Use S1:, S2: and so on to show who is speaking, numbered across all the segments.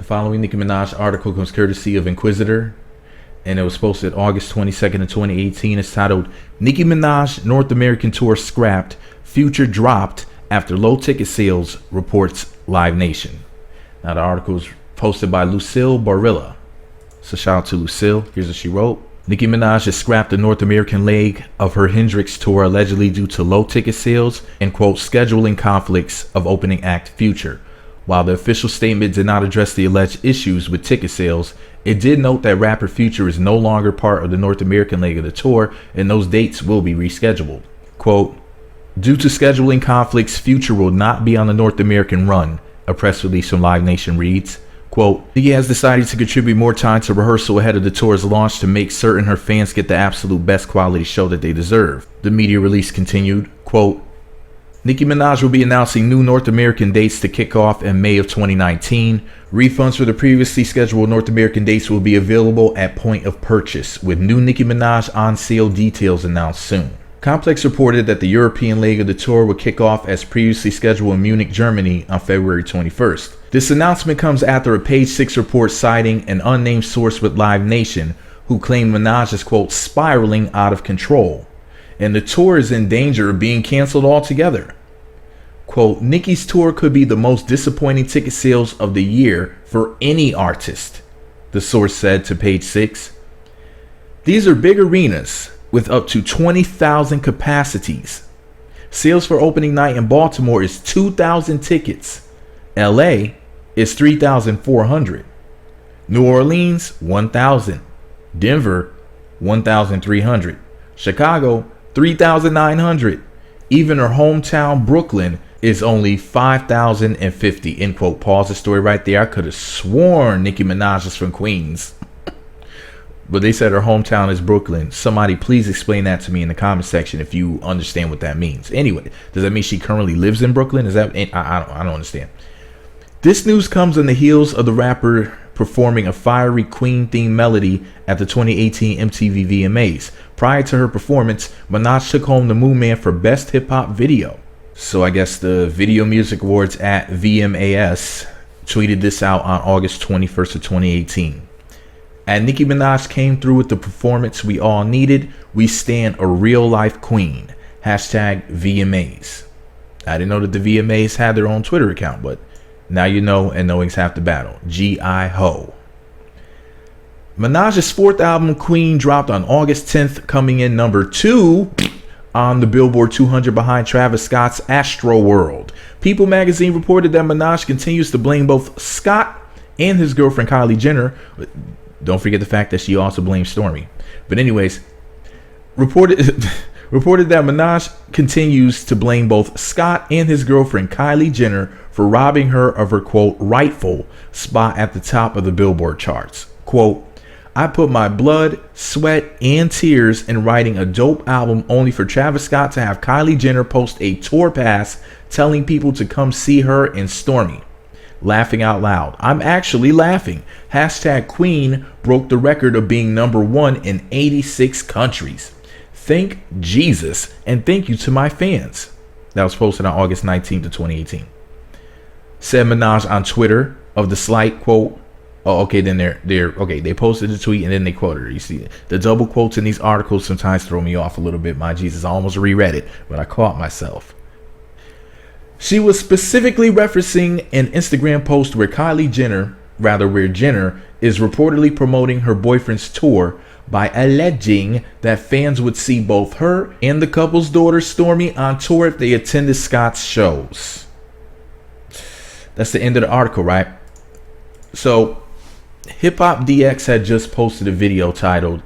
S1: following Nicki Minaj article comes courtesy of Inquisitor, and it was posted August 22nd of 2018. It's titled, Nicki Minaj North American Tour Scrapped, Future Dropped After Low Ticket Sales, reports Live Nation. Now the article is posted by Lucille Barilla. So shout out to Lucille. Here's what she wrote. Nicki Minaj has scrapped the North American leg of her Hendrix tour allegedly due to low ticket sales and, quote, scheduling conflicts of opening act Future. While the official statement did not address the alleged issues with ticket sales, it did note that rapper Future is no longer part of the North American leg of the tour, and those dates will be rescheduled. Quote, due to scheduling conflicts, Future will not be on the North American run, a press release from Live Nation reads. Quote, Nicki has decided to contribute more time to rehearsal ahead of the tour's launch to make certain her fans get the absolute best quality show that they deserve. The media release continued, quote, Nicki Minaj will be announcing new North American dates to kick off in May of 2019. Refunds for the previously scheduled North American dates will be available at point of purchase, with new Nicki Minaj on sale details announced soon. Complex reported that the European leg of the tour would kick off as previously scheduled in Munich, Germany on February 21st. This announcement comes after a Page 6 report citing an unnamed source with Live Nation who claimed Minaj is, quote, spiraling out of control, and the tour is in danger of being canceled altogether. Quote, Nicki's tour could be the most disappointing ticket sales of the year for any artist, the source said to Page 6. These are big arenas with up to 20,000 capacities. Sales for opening night in Baltimore is 2,000 tickets. LA is 3,400. New Orleans, 1,000. Denver, 1,300. Chicago, 3,900. Even her hometown, Brooklyn, is only 5,050. End quote. Pause the story right there. I could have sworn Nicki Minaj is from Queens. But they said her hometown is Brooklyn. Somebody please explain that to me in the comment section if you understand what that means. Anyway, does that mean she currently lives in Brooklyn? Is that I don't understand. This news comes on the heels of the rapper performing a fiery Queen-themed melody at the 2018 MTV VMAs. Prior to her performance, Minaj took home the Moon Man for Best Hip Hop Video. So I guess the Video Music Awards at VMAs tweeted this out on August 21st of 2018. And Nicki Minaj came through with the performance we all needed. We stand a real life queen. Hashtag VMAs. I didn't know that the VMAs had their own Twitter account, but now you know, and knowing's half the battle. G.I.Ho. Minaj's fourth album, Queen, dropped on August 10th, coming in number 2 on the Billboard 200 behind Travis Scott's Astro World. People magazine reported that Minaj continues to blame both Scott and his girlfriend Kylie Jenner. Don't forget the fact that she also blames Stormi. But anyways, reported that Minaj continues to blame both Scott and his girlfriend Kylie Jenner for robbing her of her, quote, rightful spot at the top of the Billboard charts. Quote, I put my blood, sweat, and tears in writing a dope album only for Travis Scott to have Kylie Jenner post a tour pass telling people to come see her and Stormi. Laughing out loud. I'm actually laughing. Hashtag Queen broke the record of being number 1 in 86 countries. Thank Jesus, and thank you to my fans. That was posted on August 19th of 2018. Said Minaj on Twitter of the slight quote. Oh, okay, then they posted the tweet and then they quoted her. You see, the double quotes in these articles sometimes throw me off a little bit. My Jesus, I almost reread it, but I caught myself. She was specifically referencing an Instagram post where Jenner is reportedly promoting her boyfriend's tour by alleging that fans would see both her and the couple's daughter Stormi on tour if they attended Scott's shows. That's the end of the article, right? So, Hip Hop DX had just posted a video titled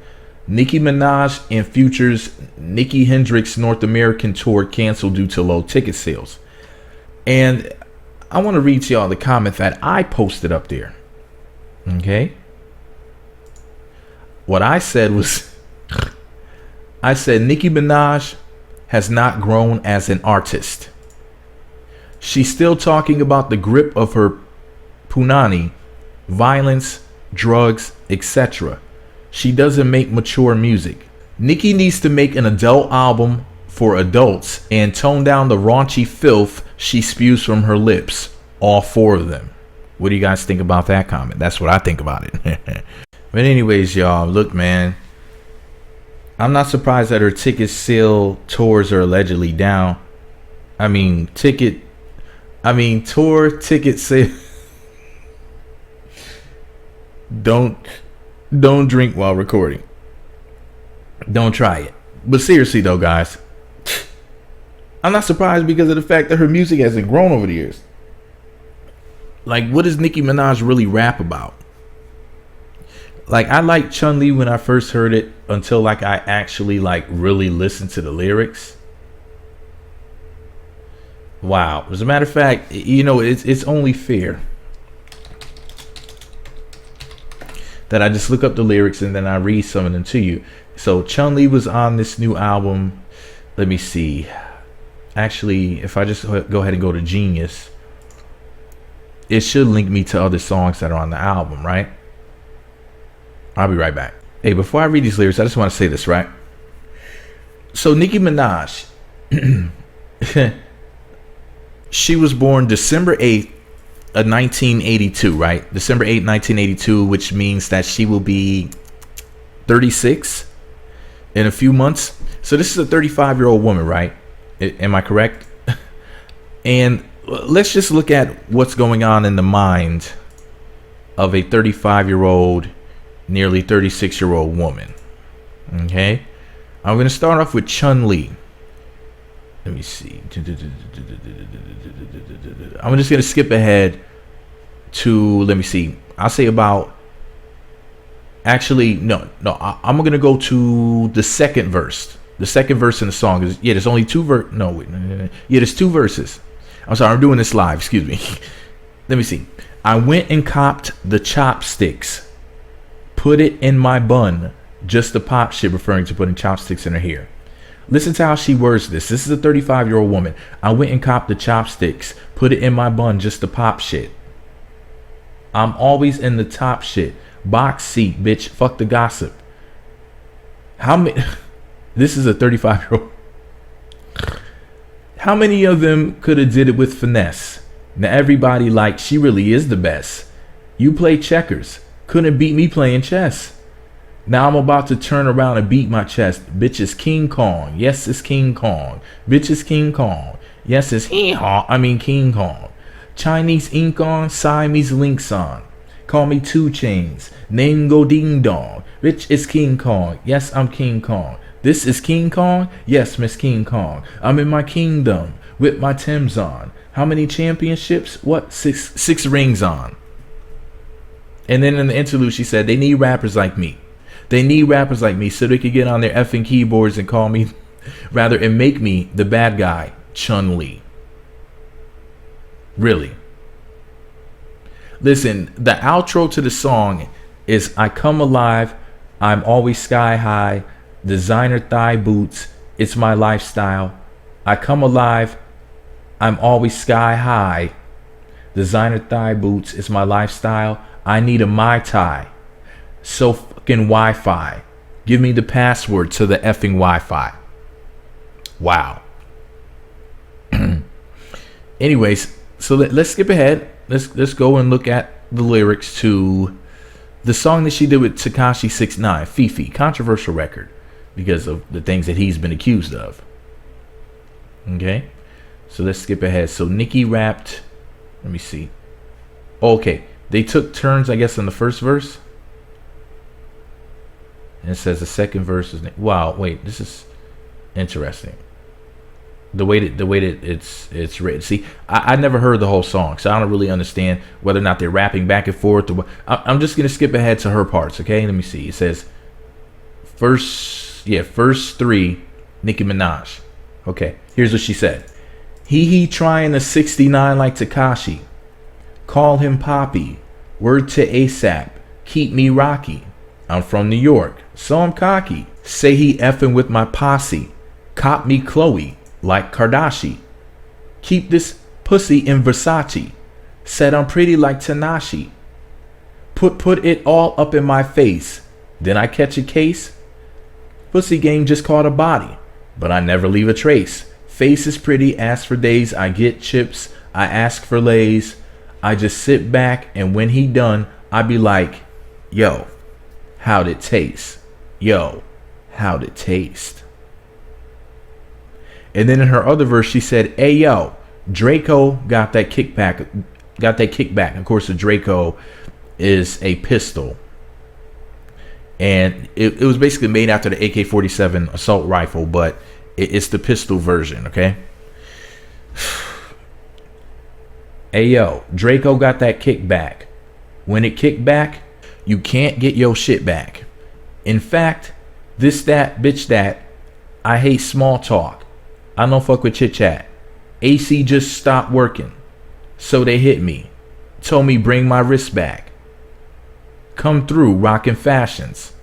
S1: Nicki Minaj and Future's NICKIHNDRXX North American tour canceled due to low ticket sales. And I want to read to y'all the comment that I posted up there. Okay. What I said was, I said Nicki Minaj has not grown as an artist. She's still talking about the grip of her punani, violence, drugs, etc. She doesn't make mature music. Nicki needs to make an adult album for adults and tone down the raunchy filth she spews from her lips. All 4 of them. What do you guys think about that comment? That's what I think about it. But anyways, y'all, look, man, I'm not surprised that her ticket sale tours are allegedly down. Tour ticket sale. Don't drink while recording. Don't try it. But seriously though, guys, I'm not surprised because of the fact that her music hasn't grown over the years. Like, what does Nicki Minaj really rap about? Like, I liked Chun when I first heard it until like I actually like really listened to the lyrics. Wow. As a matter of fact, you know, it's only fair that I just look up the lyrics and then I read some of them to you. So Chun was on this new album. Let me see. Actually, if I just go ahead and go to Genius, it should link me to other songs that are on the album, right? I'll be right back. Hey, before I read these lyrics, I just want to say this, right? So Nicki Minaj, she was born December 8th of 1982, right? December 8th, 1982, which means that she will be 36 in a few months. So this is a 35-year-old woman, right? Am I correct? And let's just look at what's going on in the mind of a 35-year-old, nearly 36-year-old woman. Okay? I'm going to start off with Chun. Let me see. I'm just going to skip ahead to, let me see. I'll say about, actually, no. I'm going to go to the second verse. The second verse in the song is, there's only two there's two verses. I'm sorry, I'm doing this live, excuse me. Let me see. I went and copped the chopsticks, put it in my bun, just to pop shit, referring to putting chopsticks in her hair. Listen to how she words this. This is a 35-year-old woman. I went and copped the chopsticks, put it in my bun just to pop shit. I'm always in the top shit. Box seat, bitch. Fuck the gossip. How many? This is a 35-year-old. How many of them could have did it with finesse? Now everybody like, she really is the best. You play checkers. Couldn't beat me playing chess. Now I'm about to turn around and beat my chest. Bitch is King Kong. Yes, it's King Kong. Bitch is King Kong. Yes, it's King Kong. Chinese ink on, Siamese links on. Call me 2 Chainz. Name go ding dong. Bitch is King Kong. Yes, I'm King Kong. This is King Kong. Yes, Miss King Kong. I'm in my kingdom with my Timbs on. How many championships? What? Six rings on. And then in the interlude, she said, they need rappers like me. They need rappers like me so they could get on their effing keyboards and call me, and make me the bad guy, Chun. Really. Listen, the outro to the song is, I come alive, I'm always sky high, designer thigh boots, it's my lifestyle. I come alive, I'm always sky high, designer thigh boots, it's my lifestyle. I need a Mai Tai. So fucking Wi-Fi. Give me the password to the effing Wi-Fi. Wow. Anyways, so let's skip ahead. Let's go and look at the lyrics to the song that she did with Tekashi 6ix9ine, FeFe. Controversial record because of the things that he's been accused of. Okay. So let's skip ahead. So Nicki rapped. Let me see. Okay. They took turns, I guess, in the first verse. And it says the second verse is, wow, wait, this is interesting. The way that it's written. See, I never heard the whole song, so I don't really understand whether or not they're rapping back and forth. Or I'm just gonna skip ahead to her parts, okay? Let me see. It says first 3, Nicki Minaj. Okay, here's what she said. He trying to 69 like Tekashi. Call him Poppy. Word to ASAP. Keep me rocky. I'm from New York, so I'm cocky. Say he effing with my posse. Cop me Chloe, like Kardashian. Keep this pussy in Versace. Said I'm pretty like Tanashi. Put it all up in my face. Then I catch a case. Pussy game just caught a body, but I never leave a trace. Face is pretty, ask for days. I get chips, I ask for lays. I just sit back, and when he done, I be like, yo, how'd it taste? Yo, how'd it taste? And then in her other verse, she said, hey, yo, Draco got that kickback. Got that kickback. Of course, the Draco is a pistol. And it was basically made after the AK-47 assault rifle, but it's the pistol version, okay? Hey, yo, Draco got that kickback. When it kicked back, you can't get your shit back. In fact, this, that, bitch, that, I hate small talk. I don't fuck with chit chat. AC just stopped working. So they hit me. Told me bring my wrist back. Come through rocking fashions.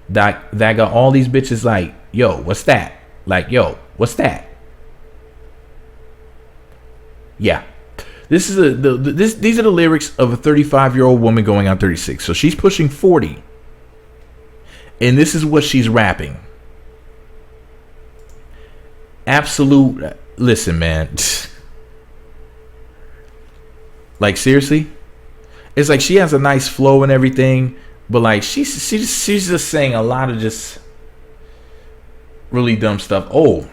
S1: That got all these bitches like, yo, what's that? Like, yo, what's that? Yeah. This is these are the lyrics of a 35-year-old woman going on 36. So she's pushing 40. And this is what she's rapping. Absolute, listen, man. Like, seriously? It's like she has a nice flow and everything, but like she's just saying a lot of just really dumb stuff. Oh,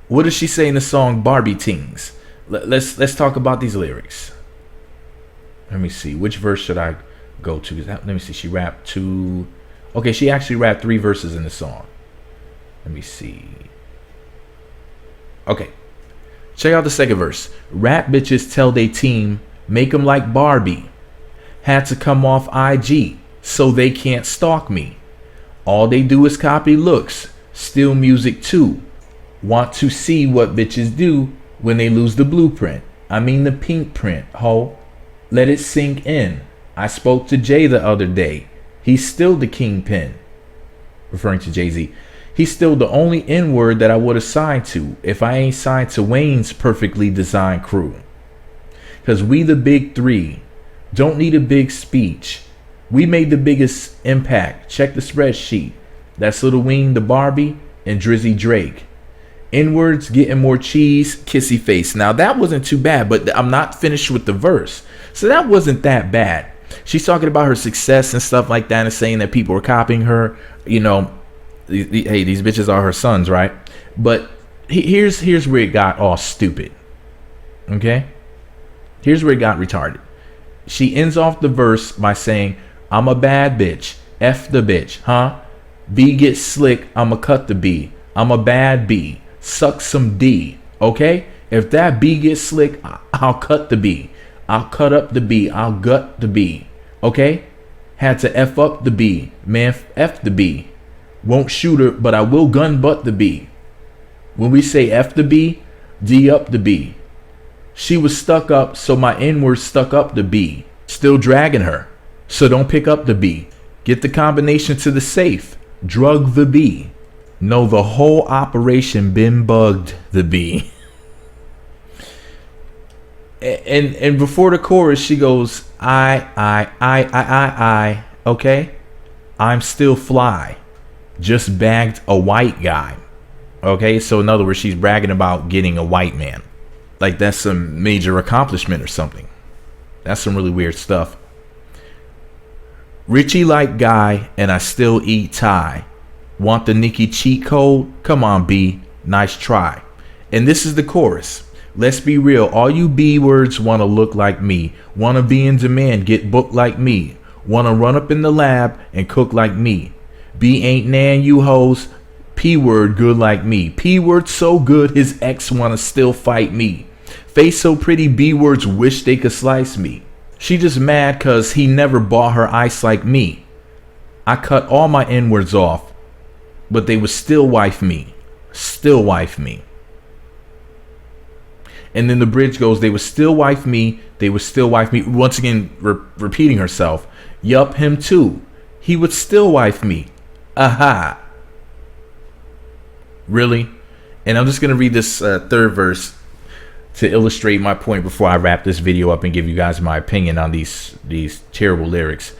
S1: what does she say in the song Babrie Tingz? Let's talk about these lyrics. Let me see, which verse should I go to? Let me see. She rapped two. Okay, she actually rapped 3 verses in the song. Let me see. Okay, check out the second verse. Rap bitches tell they team make them like Barbie. Had to come off IG so they can't stalk me. All they do is copy looks, steal music too. Want to see what bitches do when they lose the blueprint. I mean the pink print, ho. Let it sink in. I spoke to Jay the other day. He's still the kingpin. Referring to Jay-Z. He's still the only N-word that I would have signed to if I ain't signed to Wayne's perfectly designed crew. Cause we the big 3. Don't need a big speech. We made the biggest impact. Check the spreadsheet. That's Lil Wayne the Barbie and Drizzy Drake. N-words getting more cheese, kissy face. Now that wasn't too bad, but I'm not finished with the verse. So that wasn't that bad. She's talking about her success and stuff like that and saying that people are copying her. You know, hey, these bitches are her sons, right? But here's where it got all stupid. Okay? Here's where it got retarded. She ends off the verse by saying, I'm a bad bitch. F the bitch, huh? B gets slick, I'ma cut the B. I'm a bad B. Suck some D. Okay? If that B gets slick, I'll cut the B. I'll cut up the B. I'll gut the B. Okay? Had to F up the B. Man, F the B. Won't shoot her, but I will gun butt the B. When we say F the B, D up the B. She was stuck up, so my N-word stuck up the B. Still dragging her, so don't pick up the B. Get the combination to the safe. Drug the B. No, the whole operation been bugged the B. And before the chorus, she goes, I, okay? I'm still fly. Just bagged a white guy. Okay, so in other words, she's bragging about getting a white man. Like that's some major accomplishment or something. That's some really weird stuff. Richie like guy, and I still eat Thai. Want the Nicki cheat code? Come on, B. Nice try. And this is the chorus. Let's be real. All you B words want to look like me. Want to be in demand, get booked like me. Want to run up in the lab and cook like me. B ain't nan you hoes. P word good like me. P word so good his ex want to still fight me. Face so pretty B words wish they could slice me. She just mad cause he never bought her ice like me. I cut all my N-words off, but they would still wife me. Still wife me. And then the bridge goes, they would still wife me. They would still wife me. Once again, repeating herself. Yup, him too. He would still wife me. Aha. Really? And I'm just going to read this third verse to illustrate my point before I wrap this video up and give you guys my opinion on these terrible lyrics.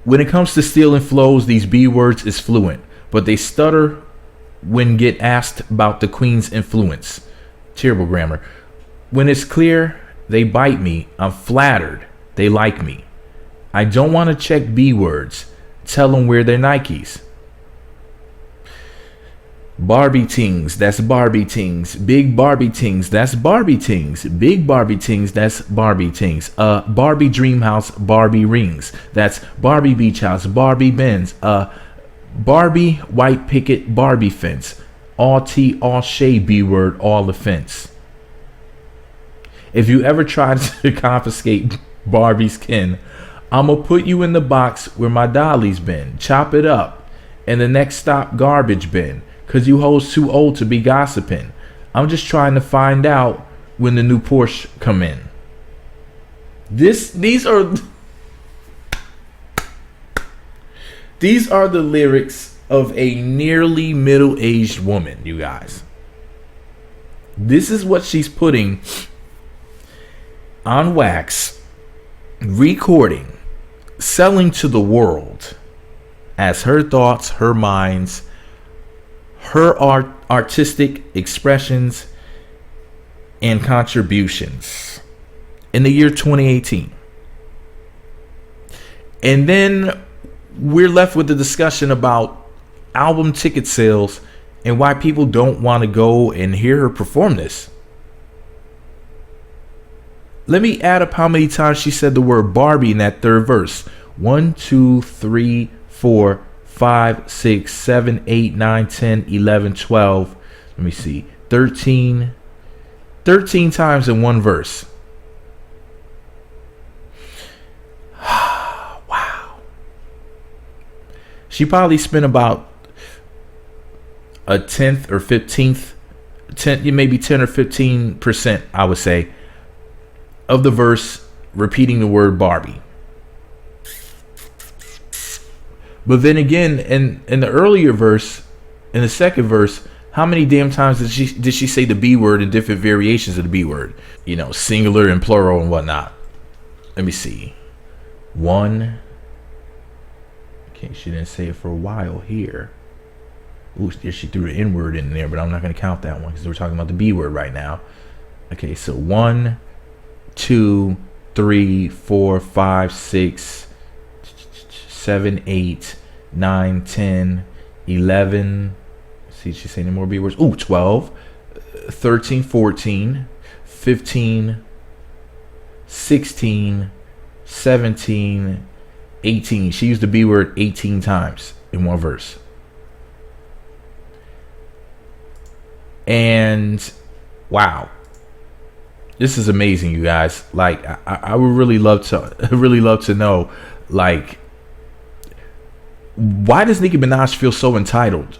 S1: When it comes to stealing flows, these B words is fluent, but they stutter when get asked about the queen's influence. Terrible grammar. When it's clear They bite me. I'm flattered. They like me. I don't want to check B words. Tell them where their Nikes. Barbie Tingz, that's Barbie Tingz. Big Barbie Tingz, that's Barbie Tingz. Big Barbie Tingz, that's Barbie Tingz. Barbie Dream House, Barbie Rings. That's Barbie Beach House, Barbie Benz. Barbie White Picket, Barbie Fence. All tea, all shade, B word, all offense. If you ever try to confiscate Barbie's kin, I'ma put you in the box where my dolly's been. Chop it up. And the next stop, garbage bin. Cause you hoes too old to be gossiping. I'm just trying to find out when the new Porsche come in. These are the lyrics of a nearly middle-aged woman, you guys. This is what she's putting on wax, recording, selling to the world as her thoughts, her minds, her artistic expressions and contributions in the year 2018. And then we're left with the discussion about album ticket sales and why people don't want to go and hear her perform this. Let me add up how many times she said the word Barbie in that third verse. 1, 2, 3, 4, 5, 6, 7, 8, 9, 10, 11, 12. Let me see. 13 times in one verse. Wow. She probably spent about a 10th or 15th, maybe 10 or 15%, I would say, of the verse repeating the word Barbie. But then again, in the earlier verse, in the second verse, how many damn times did she say the B word and different variations of the B word? You know, singular and plural and whatnot. Let me see. 1. Okay, she didn't say it for a while here. Ooh, she threw the N word in there, but I'm not going to count that one because we're talking about the B word right now. Okay, so 1, 2, 3, 4, 5, 6, 7, 8, 9, 10, 11. See, she's saying more B words. Ooh, 12, 13, 14, 15, 16, 17, 18. She used the B word 18 times in one verse. And wow, this is amazing, you guys. Like, I would really love to know, like, why does Nicki Minaj feel so entitled?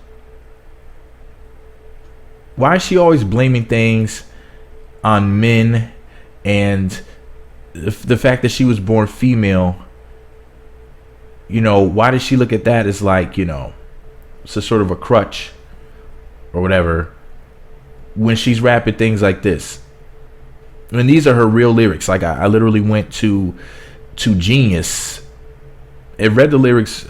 S1: Why is she always blaming things on men and the fact that she was born female? You know, why does she look at that as like, you know, it's a sort of a crutch or whatever when she's rapping things like this? I mean, these are her real lyrics. Like, I literally went to Genius and read the lyrics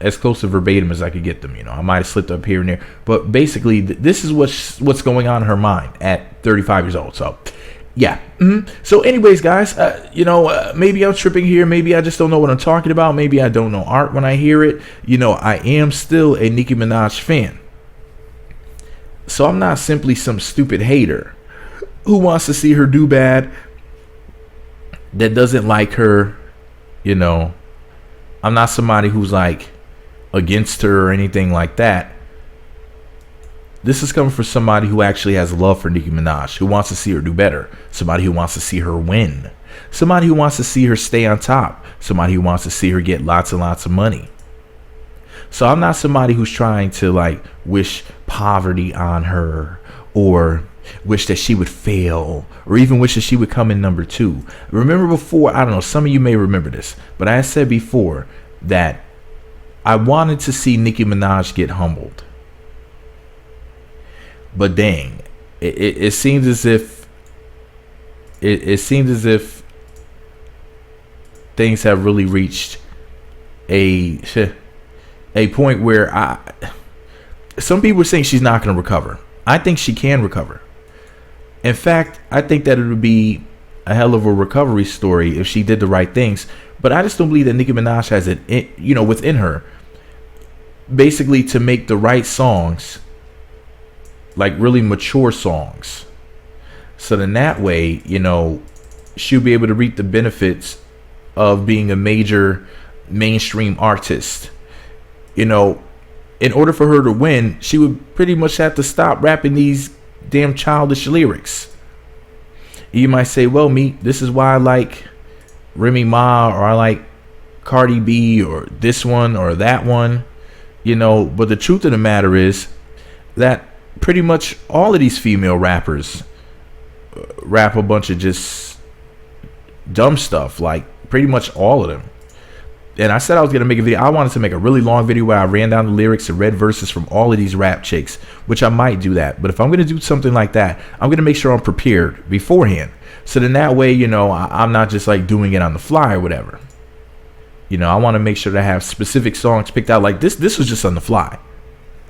S1: as close to verbatim as I could get them. You know, I might have slipped up here and there, but basically this is what's going on in her mind at 35 years old. So yeah. So anyways, guys, you know, maybe I'm tripping here. Maybe I just don't know what I'm talking about. Maybe I don't know art when I hear it. You know, I am still a Nicki Minaj fan. So I'm not simply some stupid hater who wants to see her do bad, that doesn't like her. You know, I'm not somebody who's like against her or anything like that. This is coming from somebody who actually has love for Nicki Minaj, who wants to see her do better, somebody who wants to see her win, somebody who wants to see her stay on top, somebody who wants to see her get lots and lots of money. So I'm not somebody who's trying to like wish poverty on her or wish that she would fail or even wish that she would come in number 2. Remember before, I don't know, some of you may remember this, but I said before that I wanted to see Nicki Minaj get humbled. But dang, it seems as if it seems as if things have really reached a point where some people are saying she's not going to recover. I think she can recover. In fact, I think that it would be a hell of a recovery story if she did the right things. But I just don't believe that Nicki Minaj has it, within her, basically, to make the right songs, like really mature songs. So then that way, she'll be able to reap the benefits of being a major mainstream artist. In order for her to win, she would pretty much have to stop rapping these damn childish lyrics. You might say, well, this is why I like Remy Ma, or I like Cardi B, or this one or that one, but the truth of the matter is that pretty much all of these female rappers rap a bunch of just dumb stuff, like pretty much all of them. And I said I was going to make a video. I wanted to make a really long video where I ran down the lyrics and read verses from all of these rap chicks, which I might do that. But if I'm going to do something like that, I'm going to make sure I'm prepared beforehand. So then that way, I'm not just like doing it on the fly or whatever. I want to make sure that I have specific songs picked out. Like this was just on the fly.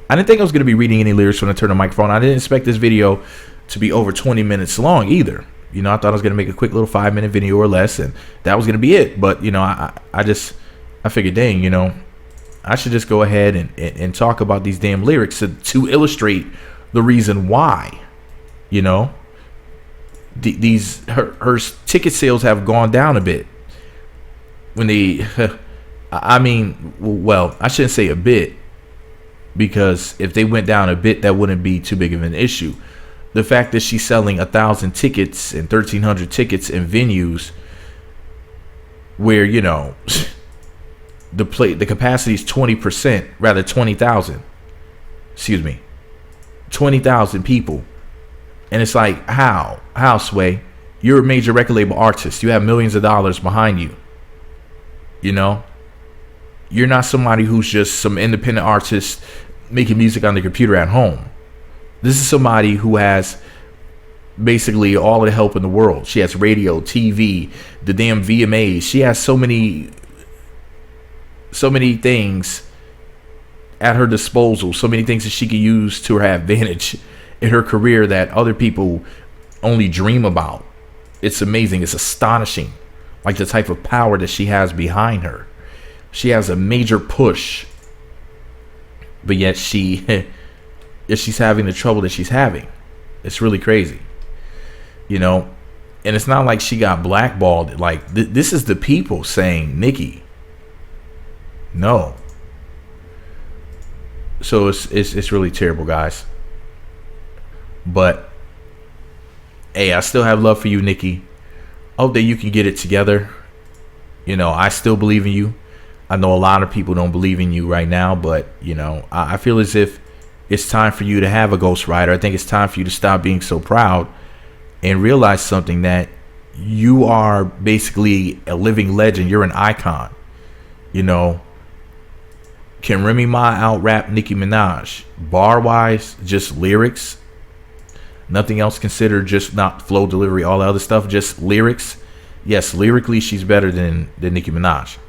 S1: I didn't think I was going to be reading any lyrics when I turned the microphone. I didn't expect this video to be over 20 minutes long either. I thought I was going to make a quick little 5-minute video or less, and that was going to be it. But, I figured, dang, I should just go ahead and talk about these damn lyrics to illustrate the reason why, her ticket sales have gone down a bit. When they, I shouldn't say a bit, because if they went down a bit, that wouldn't be too big of an issue. The fact that she's selling 1,000 tickets and 1,300 tickets in venues where, the capacity is 20%, rather 20,000. Excuse me, 20,000 people, and it's like, how Sway? You're a major record label artist. You have millions of dollars behind you. You're not somebody who's just some independent artist making music on the computer at home. This is somebody who has basically all of the help in the world. She has radio, TV, the damn VMAs. She has so many things at her disposal, so many things that she can use to her advantage in her career that other people only dream about. It's amazing. It's astonishing, like the type of power that she has behind her. She has a major push, but yet she's having the trouble that she's having. It's really crazy, and it's not like she got blackballed. Like this is the people saying, Nicki, no. So it's really terrible, guys. But hey, I still have love for you, Nicki. I hope that you can get it together. I still believe in you. I know a lot of people don't believe in you right now, but I feel as if it's time for you to have a ghostwriter. I think it's time for you to stop being so proud and realize something, that you are basically a living legend. You're an icon. Can Remy Ma out-rap Nicki Minaj? Bar-wise, just lyrics. Nothing else considered, just not flow, delivery, all the other stuff, just lyrics. Yes, lyrically, she's better than Nicki Minaj.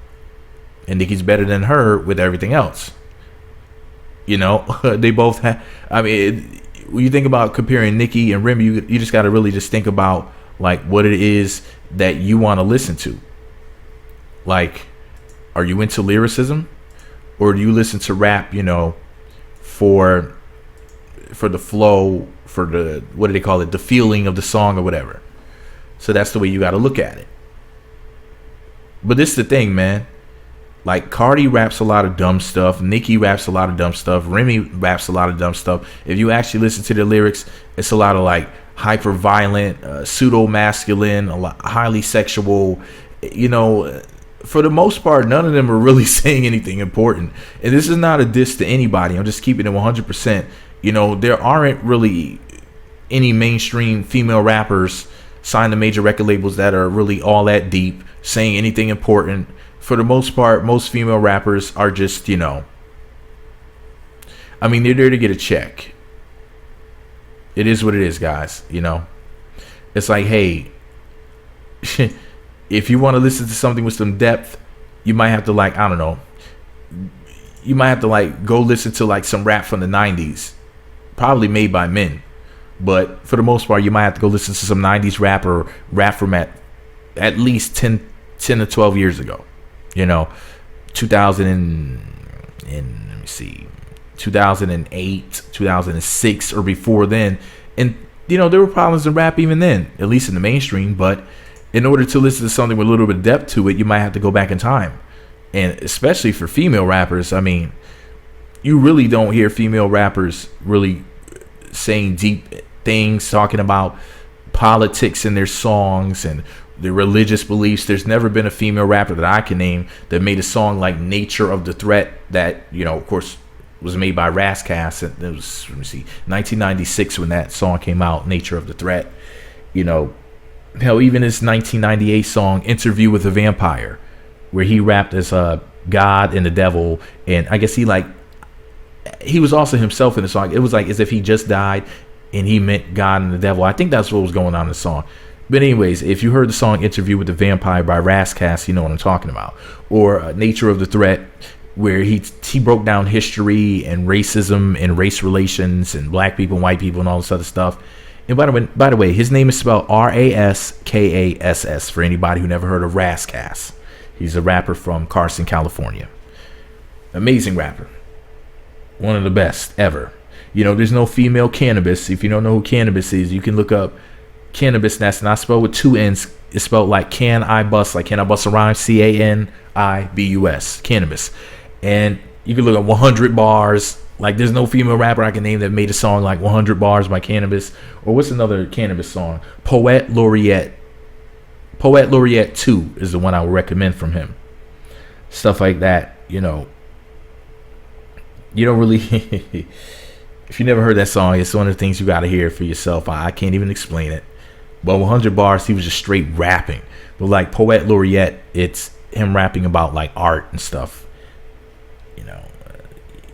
S1: And Nicki's better than her with everything else. They both have, when you think about comparing Nicki and Remy, you just got to really just think about like what it is that you want to listen to. Like, are you into lyricism? Or do you listen to rap, for the flow, for the, what do they call it, the feeling of the song or whatever. So that's the way you got to look at it. But this is the thing, man. Like, Cardi raps a lot of dumb stuff. Nicki raps a lot of dumb stuff. Remy raps a lot of dumb stuff. If you actually listen to the lyrics, it's a lot of like hyper violent, pseudo masculine, a lot highly sexual. For the most part, none of them are really saying anything important. And this is not a diss to anybody. I'm just keeping it 100%. There aren't really any mainstream female rappers signed to major record labels that are really all that deep, saying anything important. For the most part, most female rappers are just, they're there to get a check. It is what it is, guys. It's like, hey, if you want to listen to something with some depth, you might have to you might have to go listen to like some rap from the 90s, probably made by men, But for the most part, you might have to go listen to some 90s rap from at least 10 to 12 years ago. 2000 and let me see, 2008, 2006, or before then. And there were problems in rap even then, at least in the mainstream. But in order to listen to something with a little bit of depth to it, you might have to go back in time. And especially for female rappers, I mean, you really don't hear female rappers really saying deep things, talking about politics in their songs and their religious beliefs. There's never been a female rapper that I can name that made a song like Nature of the Threat that, of course, was made by Rascass. And it was, 1996 when that song came out, Nature of the Threat. Hell, even his 1998 song, Interview with a Vampire, where he rapped as God and the devil. And I guess he was also himself in the song. It was like as if he just died and he meant God and the devil. I think that's what was going on in the song. But anyways, if you heard the song Interview with the Vampire by Rascass, you know what I'm talking about. Or Nature of the Threat, where he broke down history and racism and race relations and black people and white people and all this other stuff. And by the way, his name is spelled Raskass for anybody who never heard of Rascass. He's a rapper from Carson, California. Amazing rapper. One of the best ever. There's no female Cannabis. If you don't know who Cannabis is, you can look up Cannabis. That's not spelled with two N's. It's spelled like can I bust a rhyme, Canibus, Cannabis. And you can look at 100 bars. Like, there's no female rapper I can name that made a song like 100 bars by Cannabis. Or what's another Cannabis song? Poet Laureate 2 is the one I would recommend from him. Stuff like that, You don't really... If you never heard that song, it's one of the things you got to hear for yourself. I can't even explain it. But 100 bars, he was just straight rapping. But like Poet Laureate, it's him rapping about like art and stuff.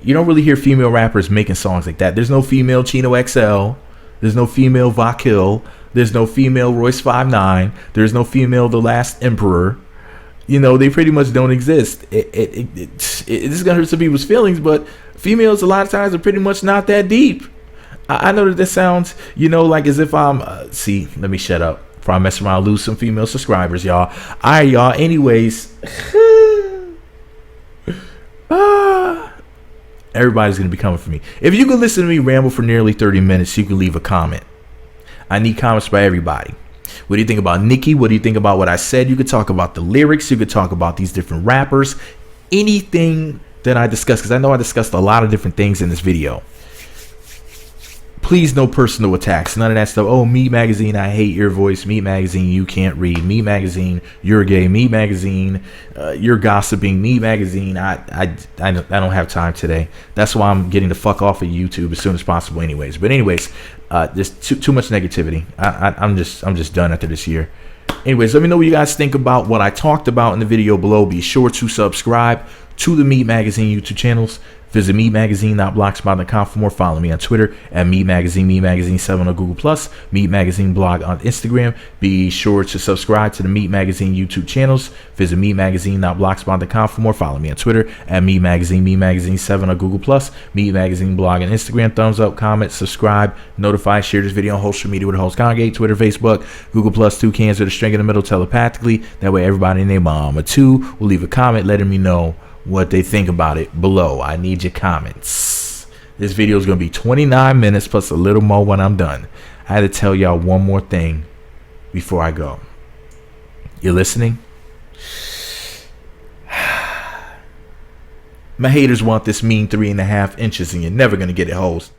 S1: You don't really hear female rappers making songs like that. There's no female Chino XL. There's no female Vakil. There's no female Royce 5'9". There's no female The Last Emperor. They pretty much don't exist. This is going to hurt some people's feelings, but females a lot of times are pretty much not that deep. I know that this sounds, like as if I'm, let me shut up before I mess around, lose some female subscribers, y'all. All right, y'all. Anyways. Everybody's going to be coming for me. If you can listen to me ramble for nearly 30 minutes, you can leave a comment. I need comments by everybody. What do you think about Nicki? What do you think about what I said? You could talk about the lyrics. You could talk about these different rappers. Anything that I discussed, because I know I discussed a lot of different things in this video. Please, no personal attacks. None of that stuff. Oh, Meat Magazine, I hate your voice. Meat Magazine, you can't read. Meat Magazine, you're gay. Meat Magazine, you're gossiping. Meat Magazine, I don't have time today. That's why I'm getting the fuck off of YouTube as soon as possible anyways. But anyways, there's too much negativity. I'm just done after this year. Anyways, let me know what you guys think about what I talked about in the video below. Be sure to subscribe to the Meat Magazine YouTube channels. Visit meatmagazine.blogspot.com for more. Follow me on Twitter at Meat Magazine, Meat Magazine 7 on Google+, Meat Magazine blog on Instagram. Be sure to subscribe to the Meat Magazine YouTube channels. Visit meatmagazine.blogspot.com for more. Follow me on Twitter at Meat Magazine 7 on Google+, Meat Magazine blog on Instagram. Thumbs up, comment, subscribe, notify, share this video on social media with the host congregate, Twitter, Facebook, Google+, 2 cans with a string in the middle telepathically. That way everybody and their mama too will leave a comment letting me know what they think about it below. I need your comments. This video is going to be 29 minutes plus a little more when I'm done. I had to tell y'all one more thing before I go. You're listening? My haters want this mean 3.5 inches and you're never going to get it, hoes.